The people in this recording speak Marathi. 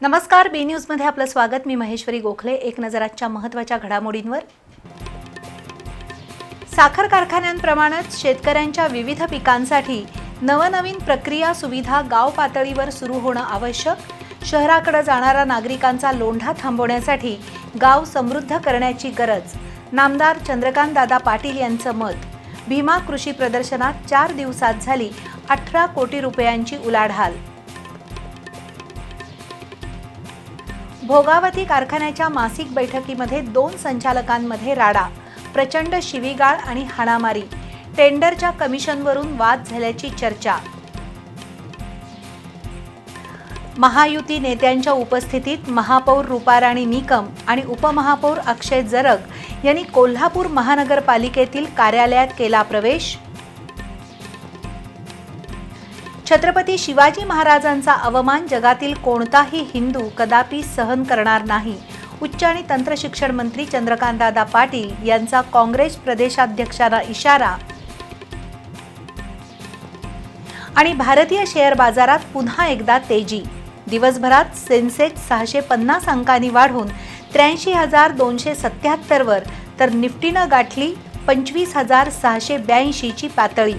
नमस्कार, बी न्यूजमध्ये आपलं स्वागत। मी महेश्वरी गोखले। एक नजर आजच्या महत्त्वाच्या घडामोडींवर। साखर कारखान्यांप्रमाणेच शेतकऱ्यांच्या विविध पिकांसाठी नवनवीन प्रक्रिया सुविधा गाव पातळीवर सुरू होणं आवश्यक। शहराकडे जाणाऱ्या नागरिकांचा लोंढा थांबवण्यासाठी गाव समृद्ध करण्याची गरज। नामदार चंद्रकांत दादा पाटील यांचं मत। भीमा कृषी प्रदर्शनात 4 दिवसात झाली 18 कोटी रुपयांची उलाढाल। भोगावती कारखान्याच्या मासिक बैठकीमध्ये 2 संचालकांमध्ये राडा। प्रचंड शिवीगाळ आणि हाणामारी। टेंडरच्या कमिशनवरून वाद झाल्याची चर्चा। महायुती नेत्यांच्या उपस्थितीत महापौर रूपाराणी निकम आणि उपमहापौर अक्षय जरग यांनी कोल्हापूर महानगरपालिकेतील कार्यालयात केला प्रवेश। छत्रपती शिवाजी महाराजांचा अवमान जगातील कोणताही हिंदू कदापि सहन करणार नाही। उच्च आणि तंत्र शिक्षण मंत्री चंद्रकांतदादा पाटील यांचा काँग्रेस प्रदेशाध्यक्षांना इशारा। आणि भारतीय शेअर बाजारात पुन्हा एकदा तेजी। दिवसभरात सेन्सेक्स 650 अंकांनी वाढून 83,277 वर, तर निफ्टीनं गाठली 25,682 ची पातळी।